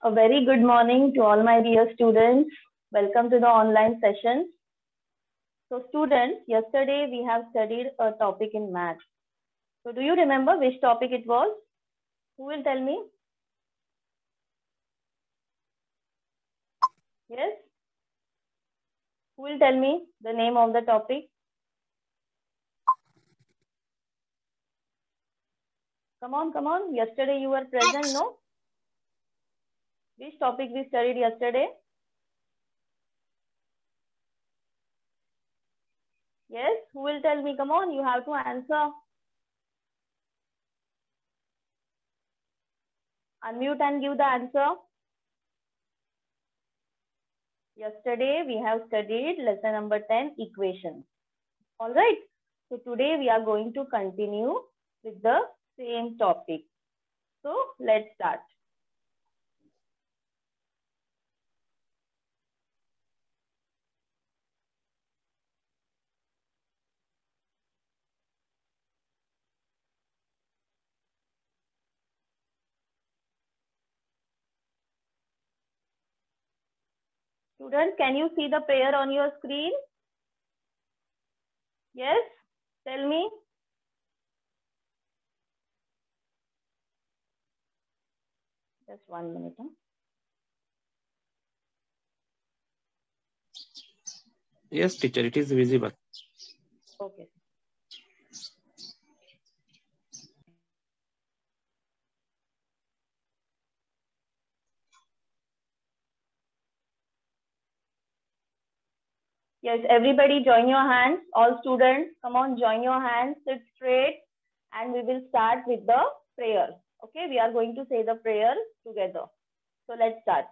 A very good morning to all my dear students. Welcome to the online session. So students, yesterday we have studied a topic in math. So do you remember which topic it was? Who will tell me? Yes? Who will tell me the name of the topic? Come on. Yesterday you were present, no? Which topic we studied yesterday? Yes? Who will tell me? Come on, you have to answer. Unmute and give the answer. Yesterday we have studied lesson number 10, equations. All right. So today we are going to continue with the same topic. So let's start. Students, can you see the prayer on your screen? Yes? Tell me. Just 1 minute. Yes, teacher, it is visible. Okay. Yes, everybody join your hands. All students, come on, join your hands, sit straight, and we will start with the prayer. Okay, we are going to say the prayer together. So let's start.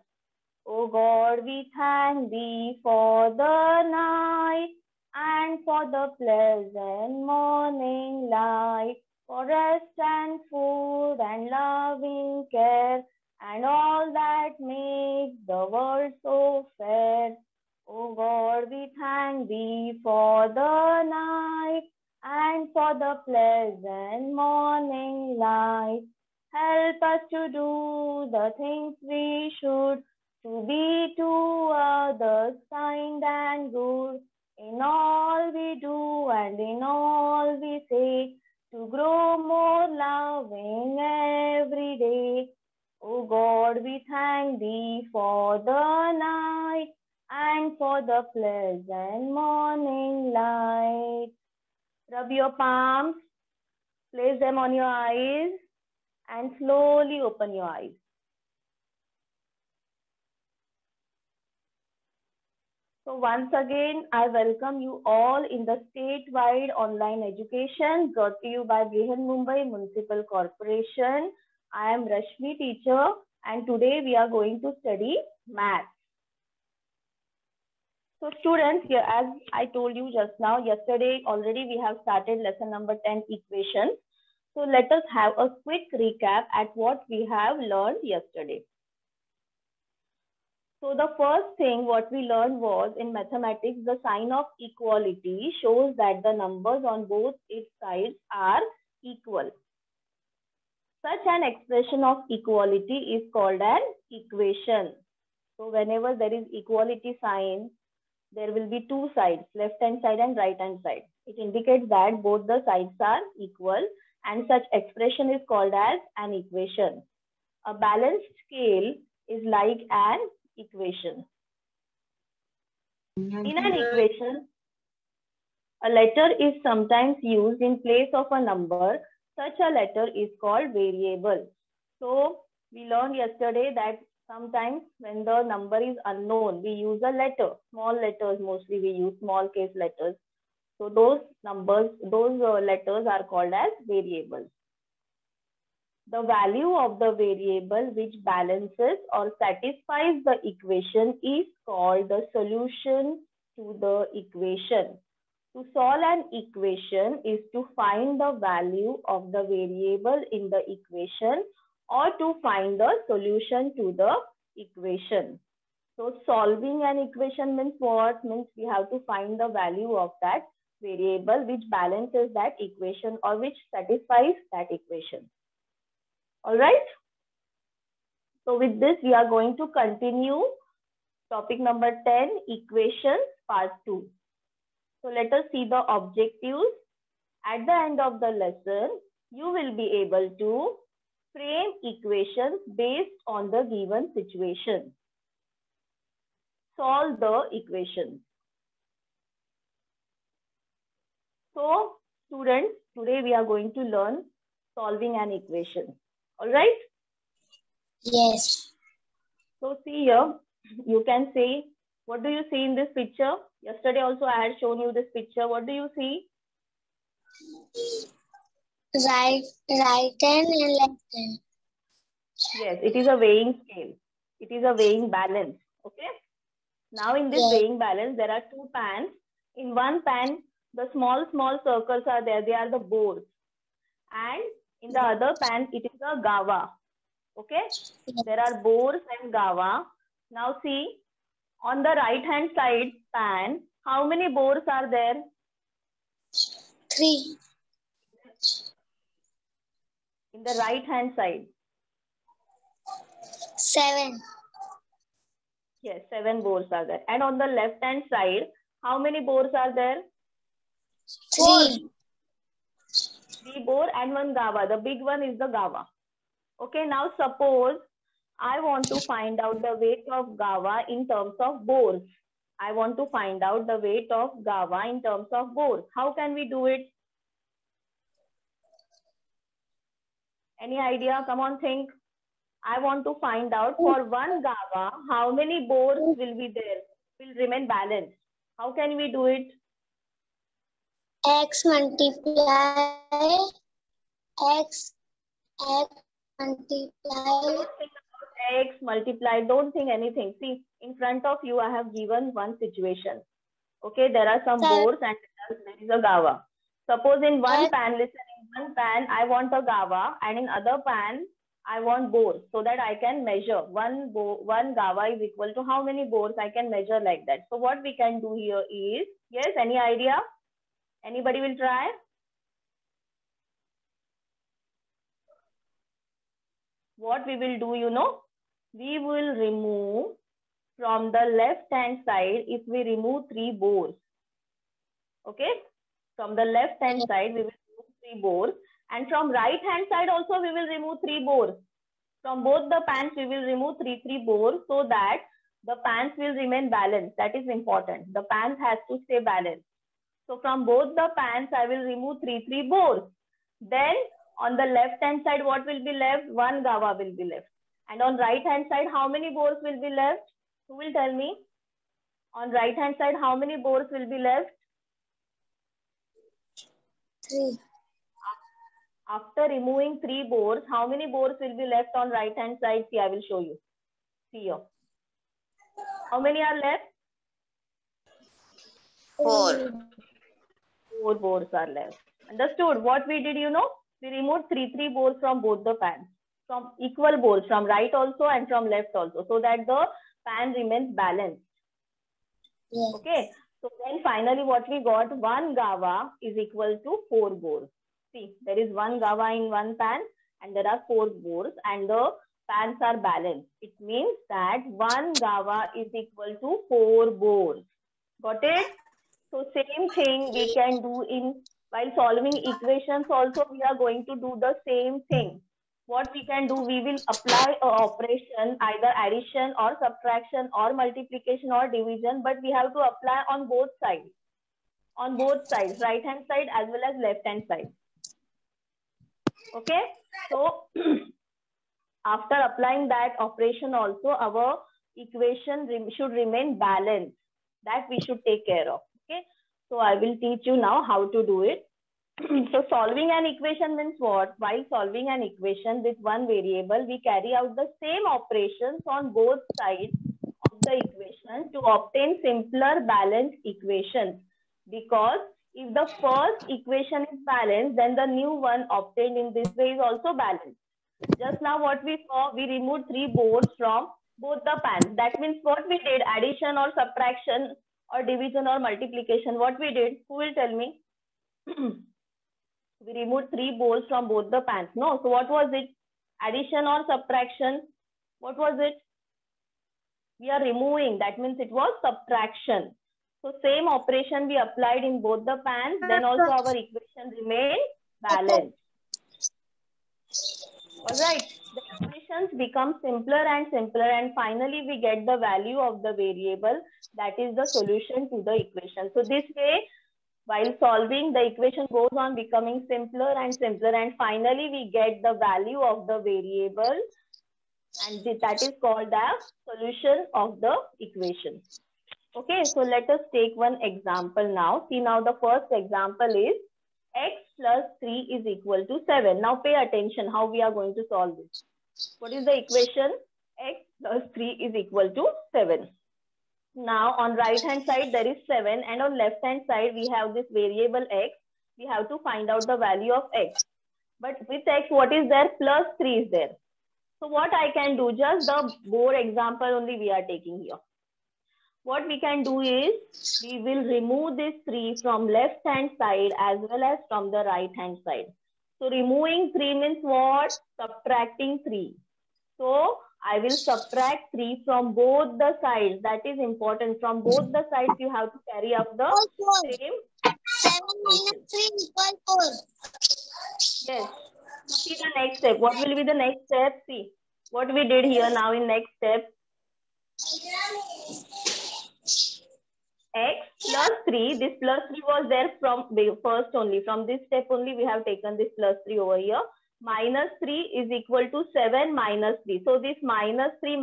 O God, we thank thee for the night and for the pleasant morning light, for rest and food and loving care, and all that makes the world so fair. O God, we thank thee for the night and for the pleasant morning light. Help us to do the things we should, to be to others kind and good, in all we do and in all we say, to grow more loving every day. O God, we thank thee for the night and for the pleasant morning light. Rub your palms, place them on your eyes, and slowly open your eyes. So once again, I welcome you all in the statewide online education brought to you by Brihan Mumbai Municipal Corporation. I am Rashmi, teacher, and today we are going to study math. So students, here as I told you just now, yesterday already we have started lesson number 10, equations. So let us have a quick recap at what we have learned yesterday. So the first thing what we learned was in mathematics, the sign of equality shows that the numbers on both its sides are equal. Such an expression of equality is called an equation. So whenever there is equality sign, there will be two sides, left hand side and right hand side. It indicates that both the sides are equal, and such expression is called as an equation. A balanced scale is like an equation. In an equation, a letter is sometimes used in place of a number. Such a letter is called variable. So we learned yesterday that sometimes when the number is unknown, we use a letter, small letters mostly we use, small case letters. So those numbers, those letters are called as variables. The value of the variable which balances or satisfies the equation is called the solution to the equation. To solve an equation is to find the value of the variable in the equation or to find the solution to the equation. So solving an equation means what? Means we have to find the value of that variable which balances that equation or which satisfies that equation. All right. So with this, we are going to continue topic number 10, equations, part 2. So let us see the objectives. At the end of the lesson, you will be able to frame equations based on the given situation. Solve the equations. So students, today we are going to learn solving an equation. All right? Yes. So see here, you can say, what do you see in this picture? Yesterday also I had shown you this picture. What do you see? Right hand and left hand. Yes, it is a weighing scale. It is a weighing balance. Okay. Now in this weighing balance, there are two pans. In one pan, the small circles are there. They are the bores. And in the other pan, it is a gawa. Okay. There are bores and gawa. Now see, on the right hand side pan, how many bores are there? 3. In the right hand side. 7. Yes, 7 bores are there. And on the left hand side, how many bores are there? 3. 3 bore and 1 gawa. The big one is the gawa. Okay, now suppose I want to find out the weight of gawa in terms of bores. I want to find out the weight of gawa in terms of bores. How can we do it? Any idea? Come on, think. I want to find out for 1 gawa, how many bores will be there, will remain balanced. How can we do it? X multiply X multiply X multiply. Don't think anything. See, in front of you, I have given one situation. Okay, there are some bores and there is a gawa. Suppose in one pan, listen, in one pan, I want a gawa, and in other pan, I want bores, so that I can measure. One gawa is equal to how many bores I can measure like that. So what we can do here is, yes, any idea? Anybody will try? What we will do, you know, we will remove from the left hand side, if we remove 3 bores. Okay, from the left hand side, we will remove 3 bores. And from right hand side also, we will remove 3 bores. From both the pans, we will remove 3 bores so that the pans will remain balanced. That is important. The pans has to stay balanced. So from both the pans, I will remove 3 bores. Then on the left hand side, what will be left? 1 gawa will be left. And on right hand side, how many bores will be left? Who will tell me? On right hand side, how many bores will be left? 3. After removing 3 bores, how many bores will be left on right hand side? See, I will show you. See here. How many are left? 4. 4 bores are left. Understood? What we did, you know? We removed 3 bores from both the pans. From equal bores, from right also and from left also. So that the pan remains balanced. Yes. Okay. So then finally what we got? 1 gawa is equal to 4 bores. See, there is 1 gawa in one pan and there are 4 bores and the pans are balanced. It means that 1 gawa is equal to 4 bores. Got it? So same thing we can do in while solving equations also, we are going to do the same thing. What we can do, we will apply an operation, either addition or subtraction or multiplication or division, but we have to apply on both sides. On both sides, right hand side as well as left hand side. Okay, so after applying that operation also, our equation should remain balanced. That we should take care of. Okay, so I will teach you now how to do it. So solving an equation means what? While solving an equation with one variable, we carry out the same operations on both sides of the equation to obtain simpler balanced equations. Because if the first equation is balanced, then the new one obtained in this way is also balanced. Just now what we saw, we removed 3 bores from both the pans. That means what we did, addition or subtraction or division or multiplication, what we did, who will tell me? We removed 3 bores from both the pans. No, so what was it? Addition or subtraction? What was it? We are removing. That means it was subtraction. So same operation we applied in both the pans. Then also our equation remained balanced. Alright. The equations become simpler and simpler, and finally we get the value of the variable. That is the solution to the equation. So this way, while solving, the equation goes on becoming simpler and simpler, and finally we get the value of the variable, and that is called the solution of the equation. Okay, so let us take one example now. See, now the first example is x plus 3 is equal to 7. Now pay attention how we are going to solve this. What is the equation? X plus 3 is equal to 7. Now on right hand side there is 7, and on left hand side we have this variable x. We have to find out the value of x. But with x, what is there? Plus 3 is there. So what I can do, just the board example only we are taking here. What we can do is, we will remove this 3 from left hand side as well as from the right hand side. So removing 3 means what? Subtracting 3. So I will subtract 3 from both the sides. That is important. From both the sides you have to carry out the same. 7 minus 3 equals 4. Yes. See the next step. What will be the next step? See what we did here now in next step. X plus 3. This plus 3 was there from first only. From this step only we have taken this plus 3 over here. Minus 3 is equal to 7 minus 3. So this minus 3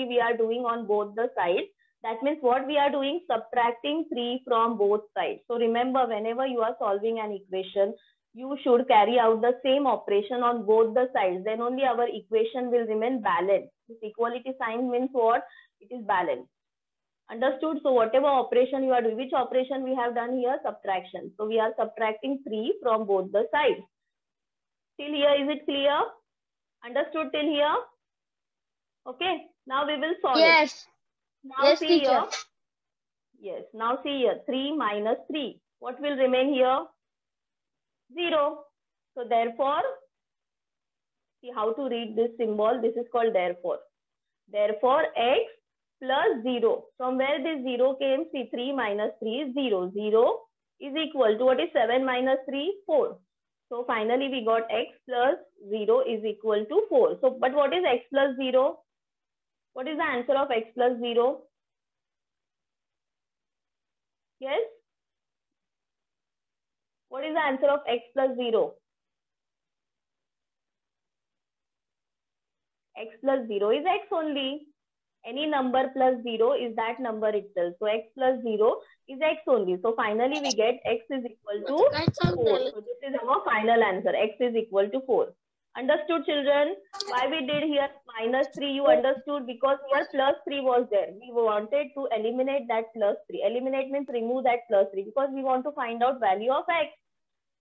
we are doing on both the sides. That means what we are doing? Subtracting 3 from both sides. So remember, whenever you are solving an equation, you should carry out the same operation on both the sides. Then only our equation will remain balanced. This equality sign means what? It is balanced. Understood? So whatever operation you are doing, which operation we have done here? Subtraction. So we are subtracting 3 from both the sides. Till here, is it clear? Understood till here? Okay. Now we will solve it. Now Yes, see teacher. here. Yes. Now see here. 3 minus 3. What will remain here? 0. So therefore, see how to read this symbol. This is called therefore. Therefore, x plus 0. From where this 0 came? See, 3 minus 3 is 0. 0 is equal to, what is 7 minus 3? 4. So finally we got x plus 0 is equal to 4. So, but what is x plus 0? What is the answer of x plus 0? Yes? What is the answer of x plus 0? X plus 0 is x only. Any number plus 0 is that number itself. So x plus 0 is x only. So finally we get x is equal to 4. So this is our final answer. X is equal to 4. Understood, children? Why we did here minus 3? You understood, because here plus 3 was there. We wanted to eliminate that plus 3. Eliminate means remove that plus 3, because we want to find out value of x.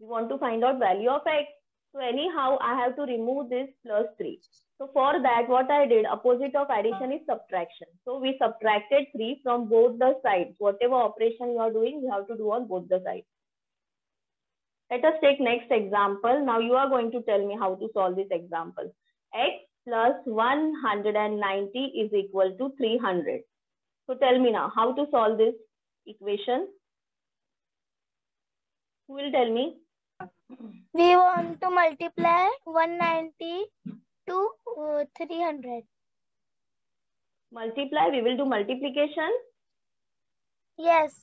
We want to find out value of x. So anyhow, I have to remove this plus 3. So for that, what I did, opposite of addition is subtraction. So we subtracted 3 from both the sides. Whatever operation you are doing, you have to do on both the sides. Let us take next example. Now you are going to tell me how to solve this example. X plus 190 is equal to 300. So tell me now how to solve this equation. Who will tell me? We want to multiply 190 to 300. Multiply, we will do multiplication. Yes.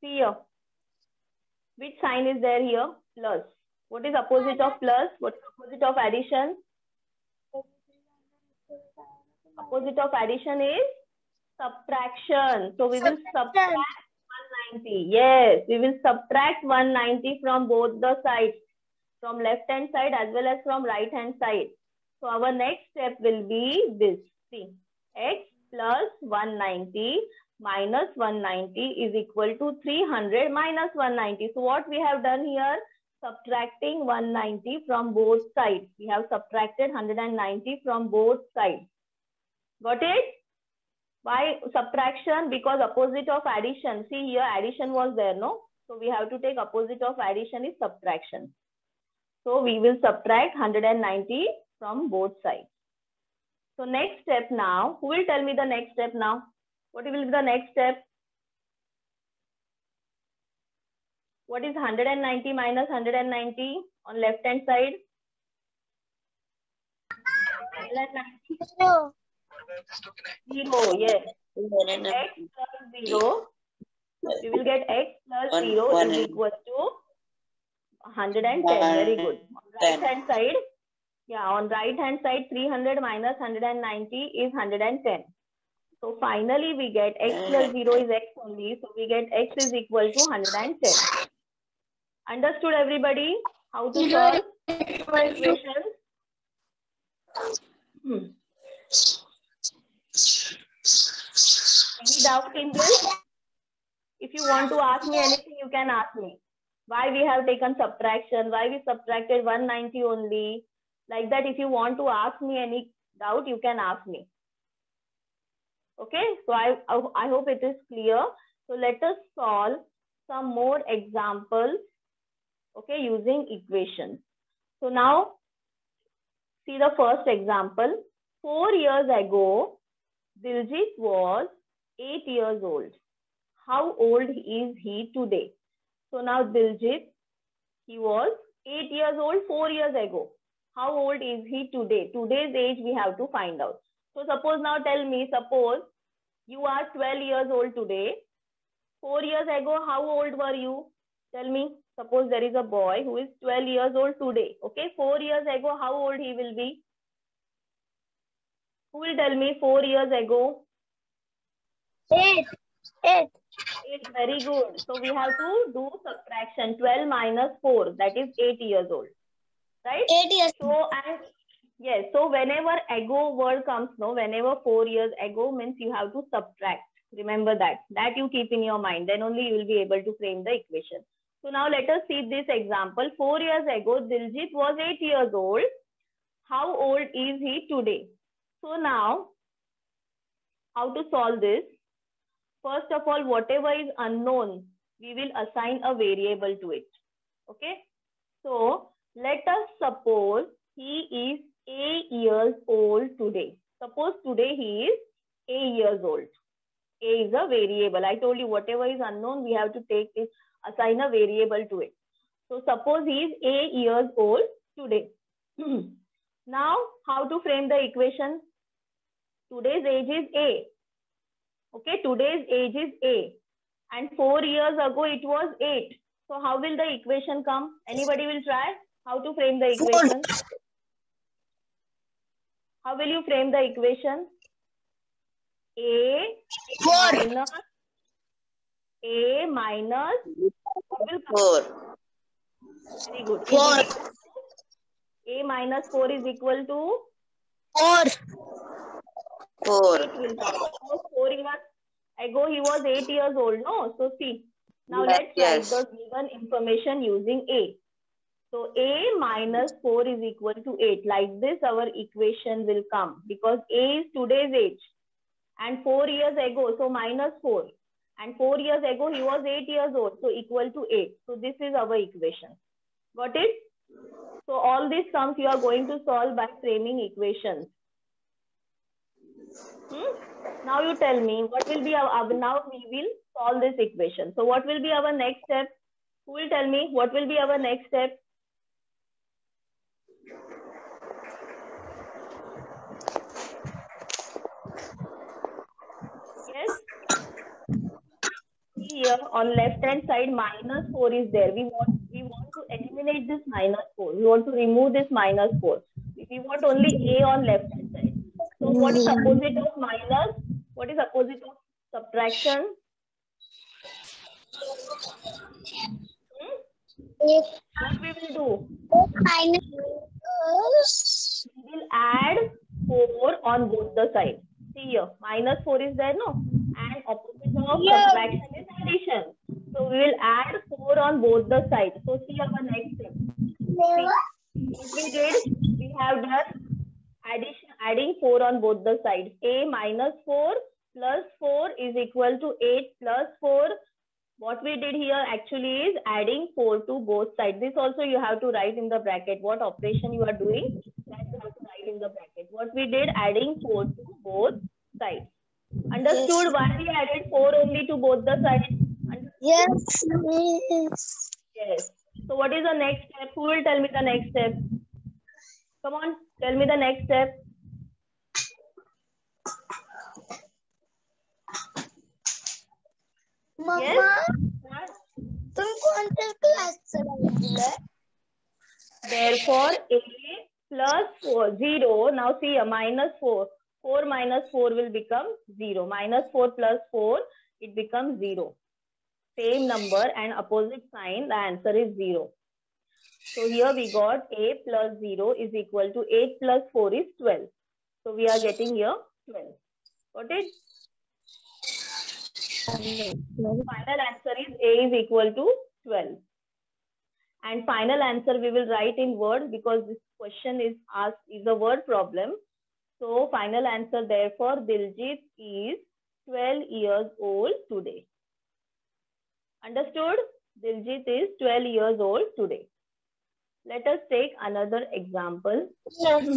See here. Which sign is there here? Plus. What is opposite of plus? What is opposite of addition? Opposite of addition is subtraction. So we will subtract 190. Yes, we will subtract 190 from both the sides. From left hand side as well as from right hand side. So our next step will be this. See, x plus 190 minus 190 is equal to 300 minus 190. So what we have done here? Subtracting 190 from both sides. We have subtracted 190 from both sides. Got it? Why subtraction? Because opposite of addition. See here, addition was there, no? So we have to take opposite of addition is subtraction. So we will subtract 190 from both sides. So next step now, who will tell me the next step now? What will be the next step? What is 190 minus 190 on left hand side? 190. 0. 0, yes. X plus 0. We will get x plus 0 is equal to 110. Very good. On right hand side, yeah, on right hand side, 300 minus 190 is 110. So finally, we get x plus 0 is x only. So we get x is equal to 110. Understood, everybody? How to solve equations? Any doubt in this? If you want to ask me anything, you can ask me. Why we have taken subtraction? Why we subtracted 190 only? Like that, if you want to ask me any doubt, you can ask me. Okay, so I hope it is clear. So let us solve some more examples, okay, using equations. So now, see the first example. 4 years ago, Diljit was 8 years old. How old is he today? So now Diljit, he was 8 years old 4 years ago. How old is he today? Today's age we have to find out. So suppose now tell me, suppose you are 12 years old today. 4 years ago, how old were you? Tell me. Suppose there is a boy who is 12 years old today. Okay, 4 years ago, how old he will be? Who will tell me 4 years ago? 8. 8. 8, very good. So we have to do subtraction. 12 minus 4, that is 8 years old. Right? 8 years. So, and yes, so whenever ago word comes, no, whenever 4 years ago means you have to subtract. Remember that. That you keep in your mind. Then only you will be able to frame the equation. So now let us see this example. 4 years ago, Diljit was 8 years old. How old is he today? So now, how to solve this? First of all, whatever is unknown, we will assign a variable to it. Okay. So let us suppose he is A years old today. Suppose today he is A years old. A is a variable. I told you whatever is unknown, we have to take it, assign a variable to it. So suppose he is A years old today. Now, how to frame the equation? Today's age is A. Okay, today's age is A. And 4 years ago, it was 8. So how will the equation come? Anybody will try? How to frame the equation? How will you frame the equation? A 4. minus what will come? 4. Very good. 4. A minus 4 is equal to 4. 4. 8 will come. So 4 years ago he was 8 years old. No, so see. Now let's write the given information using A. So A minus 4 is equal to 8. Like this, our equation will come because A is today's age. And 4 years ago, so minus 4. And 4 years ago, he was 8 years old, so equal to 8. So this is our equation. Got it? So all these sums you are going to solve by framing equations. Now you tell me, what will be our, now we will solve this equation. So what will be our next step? Who will tell me what will be our next step? Yes. Here on left hand side minus 4 is there. We want to eliminate this minus 4. We want to remove this minus 4. We want only A on left hand side. So what is opposite of minus? What is opposite of subtraction? What we will do? We will add 4 on both the sides. See here, minus 4 is there, no? And opposite of subtraction is addition. So we will add 4 on both the sides. So see our next step. See, what we did, we have done adding 4 on both the sides. A minus 4 plus 4 is equal to 8 plus 4. What we did here actually is adding 4 to both sides. This also you have to write in the bracket. What operation you are doing, that you have to write in the bracket. What we did, adding 4 to both sides. Understood? Yes. Why we added 4 only to both the sides? Yes. Yes. Yes. So what is the next step? Who will tell me the next step? Come on, tell me the next step. Mama, Yes. तुम कौन से class से बोल? Therefore, a plus 4, 0. Now see, a minus 4. 4 minus 4 will become 0. Minus 4 plus 4, it becomes 0. Same number and opposite sign, the answer is 0. So here we got a plus 0 is equal to 8 plus 4 is 12. So we are getting here 12. Got it? Final answer is a is equal to 12. And final answer we will write in words because this question is asked is a word problem. So final answer therefore Diljit is 12 years old today. Understood? Diljit is 12 years old today. Let us take another example. Yes.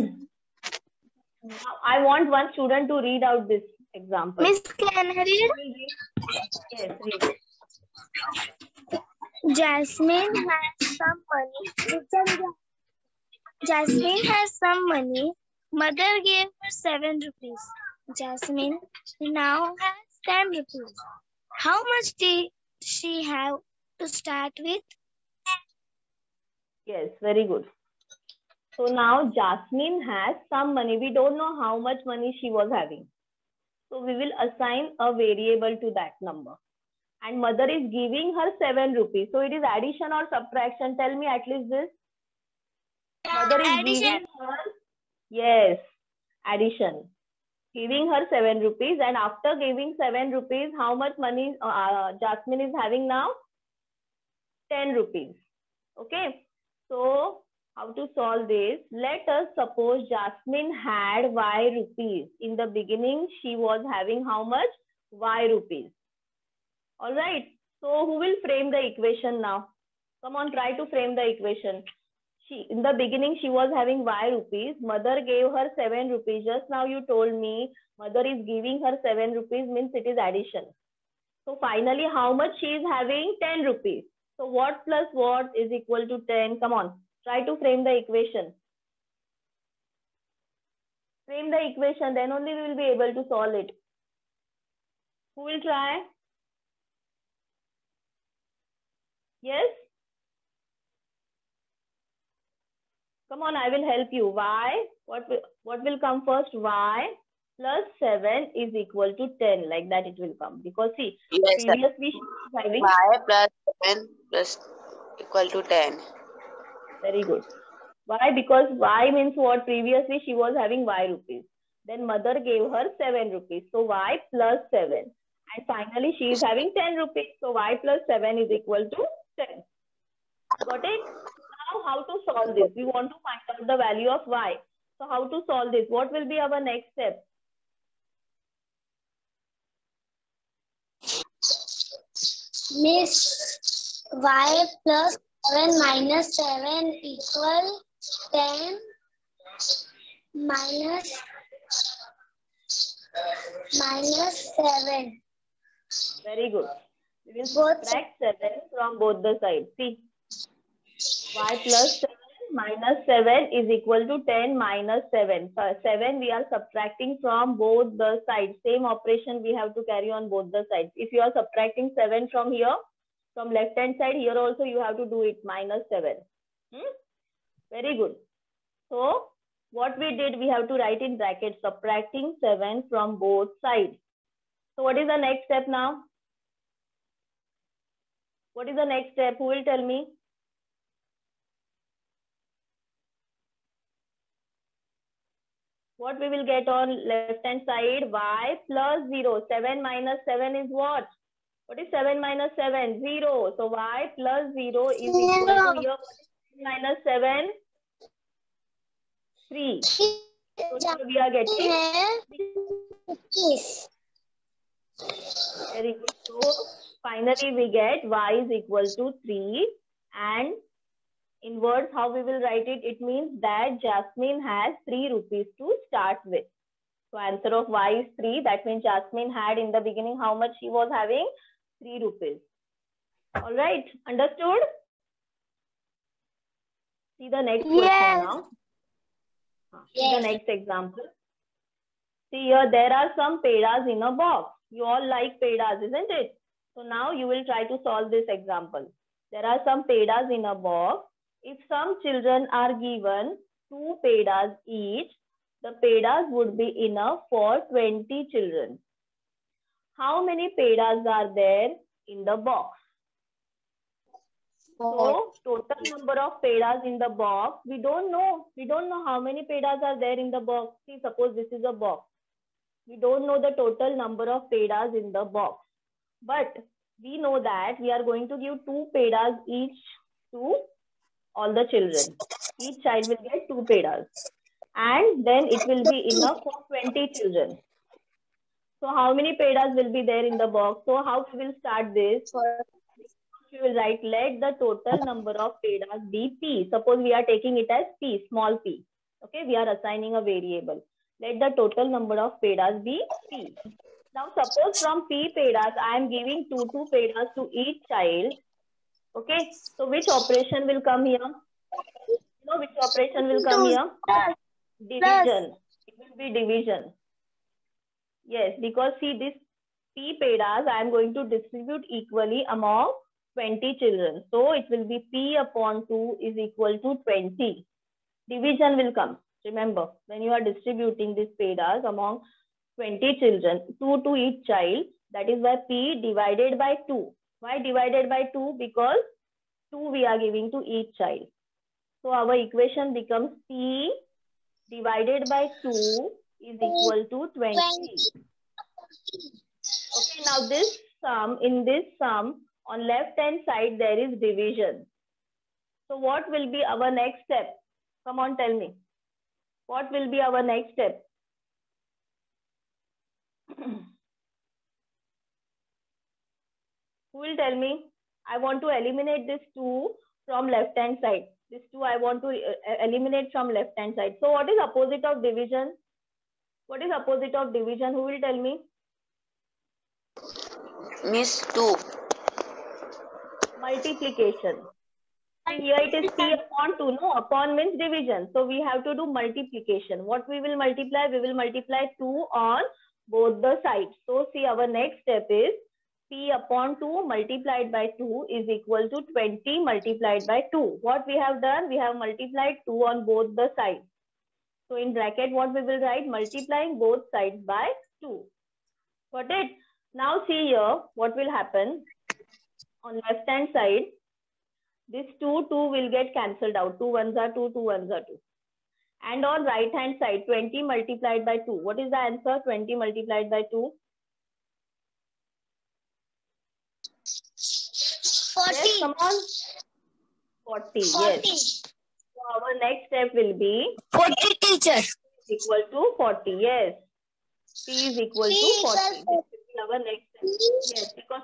Now, I want one student to read out this example. Miss, can I read? Yes, read. Jasmine has some money. Jasmine has some money. Mother gave her 7 rupees. Jasmine now has 10 rupees. How much did she have to start with? Yes, very good. So now Jasmine has some money. We don't know how much money she was having. So we will assign a variable to that number. And mother is giving her 7 rupees. So it is addition or subtraction? Tell me at least this. Mother is giving her, yes, addition. Giving her 7 rupees. And after giving 7 rupees, how much money Jasmine is having now? 10 rupees. Okay. So how to solve this? Let us suppose Jasmine had Y rupees. In the beginning, she was having how much? Y rupees. All right. So who will frame the equation now? Come on, try to frame the equation. In the beginning, she was having Y rupees. Mother gave her 7 rupees. Just now you told me mother is giving her 7 rupees means it is addition. So finally, how much she is having? 10 rupees. So what plus what is equal to 10? Come on, try to frame the equation. Frame the equation, then only we will be able to solve it. Who will try? Yes? Come on, I will help you. Y, what will come first? Y plus 7 is equal to 10. Like that it will come. Because see, Yes, previously she was having... Y plus 7 plus equal to 10. Very good. Why? Because Y means what? Previously she was having Y rupees. Then mother gave her 7 rupees. So Y plus 7. And finally she is having 10 rupees. So Y plus 7 is equal to 10. Got it? Now how to solve this? We want to find out the value of Y. So how to solve this? What will be our next step? Miss, Y plus 7 minus 7 equal 10 minus 7. Very good. We will subtract 7 from both the sides. See, Y plus 7 minus 7 is equal to 10 minus 7. 7 we are subtracting from both the sides. Same operation we have to carry on both the sides. If you are subtracting 7 from here, from left hand side, here also you have to do it minus 7. Very good. So what we did, we have to write in brackets subtracting 7 from both sides. So what is the next step now? What is the next step? Who will tell me? What we will get on left hand side? Y plus 0. 7 minus 7 is what? What is 7 minus 7? 0. So Y plus 0 is equal to here. Minus 7? 3. So here we are getting. Very good. So finally we get Y is equal to 3 and In words, how we will write it? It means that Jasmine has 3 rupees to start with. So answer of Y is 3. That means Jasmine had in the beginning how much she was having? 3 rupees. All right. Understood? See the next question now. See the next example. See here, there are some pedas in a box. You all like pedas, isn't it? So now you will try to solve this example. There are some pedas in a box. If some children are given 2 pedas each, the pedas would be enough for 20 children. How many pedas are there in the box? So total number of pedas in the box, we don't know. We don't know how many pedas are there in the box. See, suppose this is a box. We don't know the total number of pedas in the box. But we know that we are going to give 2 pedas each to all the children. Each child will get 2 pedas. And then it will be enough for 20 children. So how many pedas will be there in the box? So how we will start this? We will write, let the total number of pedas be P. Suppose we are taking it as P, small p. Okay, we are assigning a variable. Let the total number of pedas be P. Now suppose from P pedas, I am giving 2 pedas to each child. Okay, so which operation will come here? You know which operation will come here? Division. It will be division. Yes, because see this P pedas, I am going to distribute equally among 20 children. So it will be P upon 2 is equal to 20. Division will come. Remember, when you are distributing these pedas among 20 children, 2 to each child, that is why P divided by 2. Why divided by 2? Because 2 we are giving to each child. So our equation becomes P divided by 2 is equal to 20. Okay, now this sum, in this sum, on left hand side there is division. So what will be our next step? Come on, tell me. What will be our next step? Who will tell me? I want to eliminate this 2 from left hand side. This 2 I want to eliminate from left hand side. So what is opposite of division? What is opposite of division? Who will tell me? Miss 2. Multiplication. See, here it is P upon 2. No, upon means division. So we have to do multiplication. What we will multiply? We will multiply 2 on both the sides. So see, our next step is P upon 2 multiplied by 2 is equal to 20 multiplied by 2. What we have done? We have multiplied 2 on both the sides. So in bracket, what we will write? Multiplying both sides by 2. Got it? Now see here, what will happen? On left hand side, this 2 will get cancelled out. 2 ones are 2, 2 ones are 2. And on right hand side, 20 multiplied by 2. What is the answer? 20 multiplied by 2. 40. Yes, come on. 40. Yes. So our next step will be 40, teacher. equal to 40. Yes. P is equal to 40. This will be our next step. Yes, because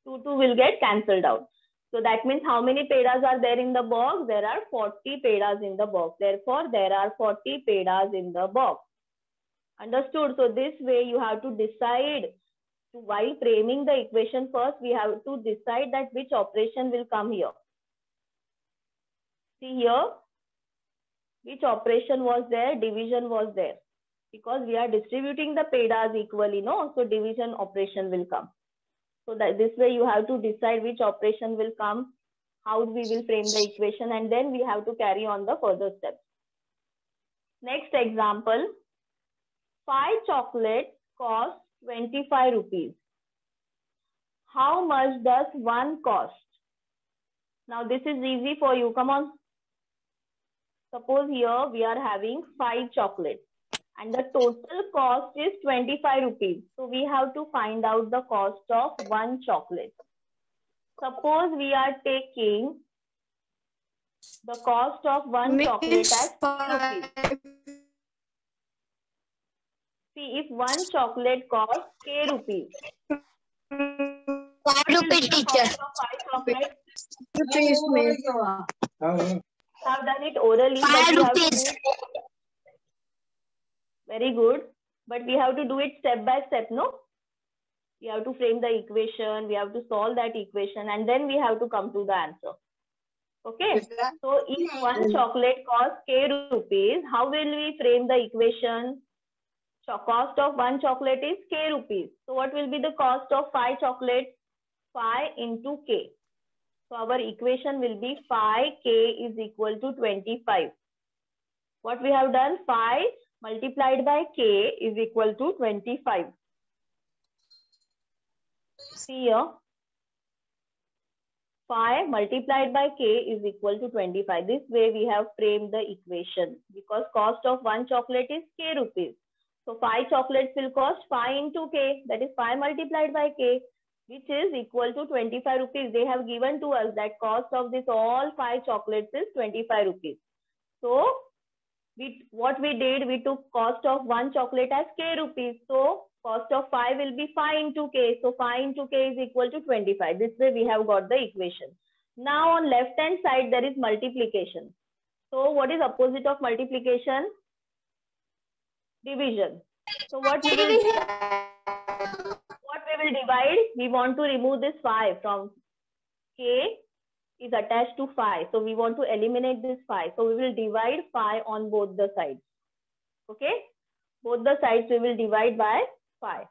2 will get cancelled out. So that means how many pedas are there in the box? There are 40 pedas in the box. Therefore, there are 40 pedas in the box. Understood? So this way you have to decide. While framing the equation first, we have to decide that which operation will come here. See here, which operation was there? Division was there. Because we are distributing the pedas equally, no? So division operation will come. So that this way you have to decide which operation will come, how we will frame the equation, and then we have to carry on the further steps. Next example, 5 chocolates cost 25 rupees. How much does one cost? Now this is easy for you. Come on. Suppose here we are having 5 chocolates and the total cost is 25 rupees. So we have to find out the cost of one chocolate. Suppose we are taking the cost of one chocolate as 2 rupees. See, if one chocolate costs K rupees. 5 rupees, teacher. 5 chocolates. have done it orally, 5 but we have to rupees. do it. Very good. But we have to do it step by step, no? We have to frame the equation, we have to solve that equation, and then we have to come to the answer. Okay? So if one chocolate costs K rupees, how will we frame the equation? So cost of one chocolate is K rupees. So what will be the cost of 5 chocolates? 5 into K. So our equation will be 5K is equal to 25. What we have done? 5 multiplied by K is equal to 25. See here. 5 multiplied by K is equal to 25. This way we have framed the equation because cost of one chocolate is K rupees. So 5 chocolates will cost 5 into K, that is 5 multiplied by K, which is equal to 25 rupees. They have given to us that cost of this all 5 chocolates is 25 rupees. So what we did, we took cost of one chocolate as K rupees. So cost of 5 will be 5 into K. So 5 into K is equal to 25. This way we have got the equation. Now on left hand side there is multiplication. So what is opposite of multiplication? Division. So what we will divide? We want to remove this 5 from K is attached to 5. So we want to eliminate this 5. So we will divide 5 on both the sides. Okay? Both the sides we will divide by 5.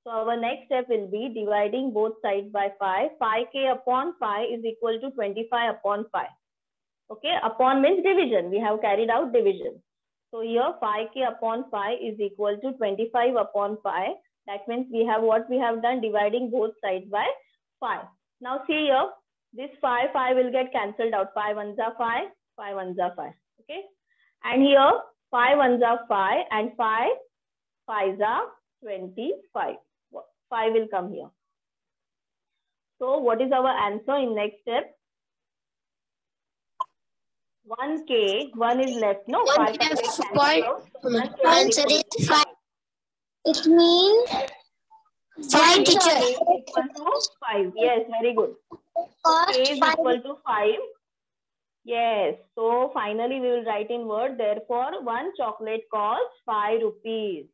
So our next step will be dividing both sides by 5. 5K upon 5 is equal to 25 upon 5. Okay? Upon means division. We have carried out division. So here 5K upon 5 is equal to 25 upon 5. That means we have what we have done, dividing both sides by 5. Now see here, this 5 will get cancelled out. 5 ones are 5, 5 ones are 5. Okay. And here 5 ones are 5 and 5 5s are 25. 5 will come here. So what is our answer in next step? 1K, 1 is left. No, 5 answer is 5. It means 5, teacher. K is equal to 5. Yes, very good. K is equal to 5. Yes. So finally we will write in word. Therefore, one chocolate costs 5 rupees.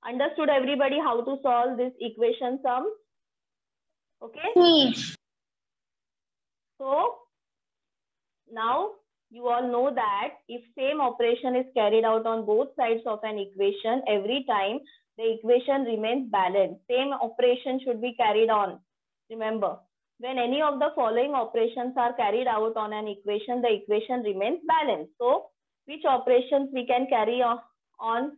Understood everybody how to solve this equation sum? Okay. So now you all know that if same operation is carried out on both sides of an equation, every time the equation remains balanced. Same operation should be carried on. Remember, when any of the following operations are carried out on an equation, the equation remains balanced. So which operations we can carry on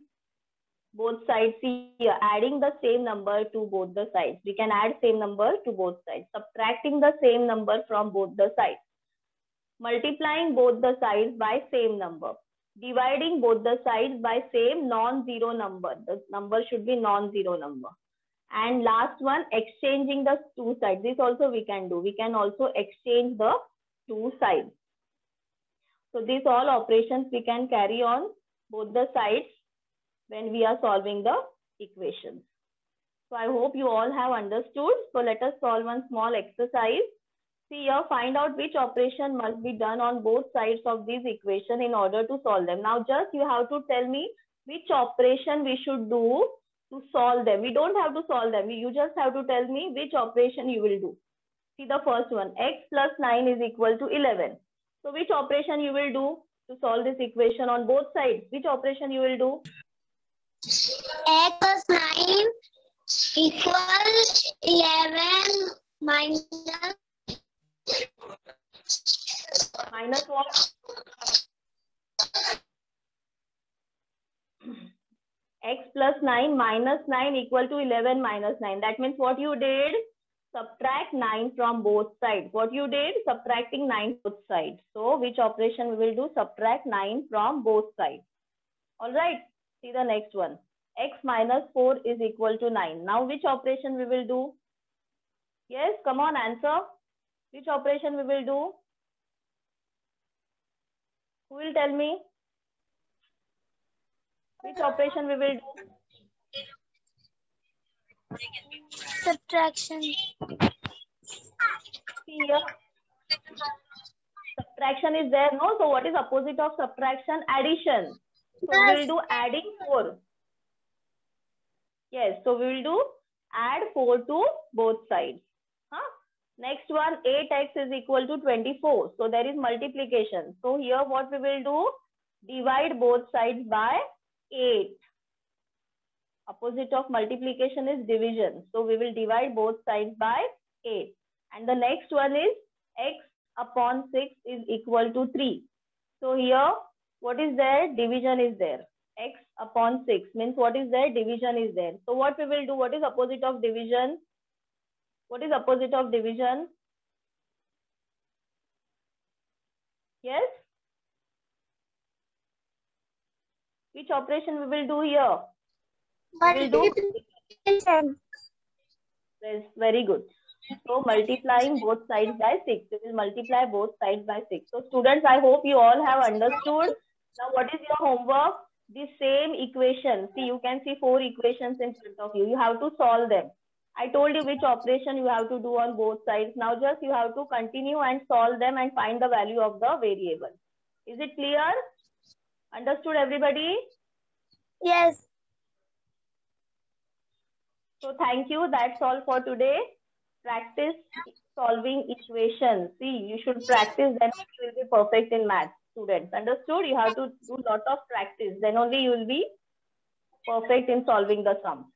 both sides? See here, adding the same number to both the sides. We can add same number to both sides. Subtracting the same number from both the sides. Multiplying both the sides by same number. Dividing both the sides by same non-zero number. The number should be non-zero number. And last one, exchanging the two sides. This also we can do. We can also exchange the two sides. So these all operations we can carry on both the sides when we are solving the equations. So I hope you all have understood. So let us solve one small exercise. See here, find out which operation must be done on both sides of this equation in order to solve them. Now just you have to tell me which operation we should do to solve them. We don't have to solve them. You just have to tell me which operation you will do. See the first one, x plus 9 is equal to 11. So which operation you will do to solve this equation on both sides? Which operation you will do? X plus 9 equals 11 minus what? X plus 9 minus 9 equal to 11 minus 9. That means what you did? Subtract 9 from both sides. What you did? Subtracting 9 both sides. So which operation we will do? Subtract 9 from both sides. All right. See the next one. X minus 4 is equal to 9. Now which operation we will do? Yes, come on, answer. Which operation we will do? Who will tell me? Which operation we will do? subtraction. See here. Subtraction is there, no? So what is opposite of subtraction? Addition. So we will do adding 4. Yes, so we will do add 4 to both sides. Huh? Next one, 8x is equal to 24. So there is multiplication. So here what we will do? Divide both sides by 8. Opposite of multiplication is division. So we will divide both sides by 8. And the next one is x upon 6 is equal to 3. So here what is there? Division is there. X upon 6 means what is there? Division is there. So what we will do? What is opposite of division? What is opposite of division? Yes? Which operation we will do here? We will do. Yes, very good. So multiplying both sides by 6. We will multiply both sides by 6. So students, I hope you all have understood. Now what is your homework? The same equation. See, you can see 4 equations in front of you. You have to solve them. I told you which operation you have to do on both sides. Now just you have to continue and solve them and find the value of the variable. Is it clear? Understood everybody? Yes. So thank you. That's all for today. Practice solving equations. See, you should practice, then you will be perfect in math. Students, understood? You have to do lot of practice. Then only you will be perfect in solving the sum.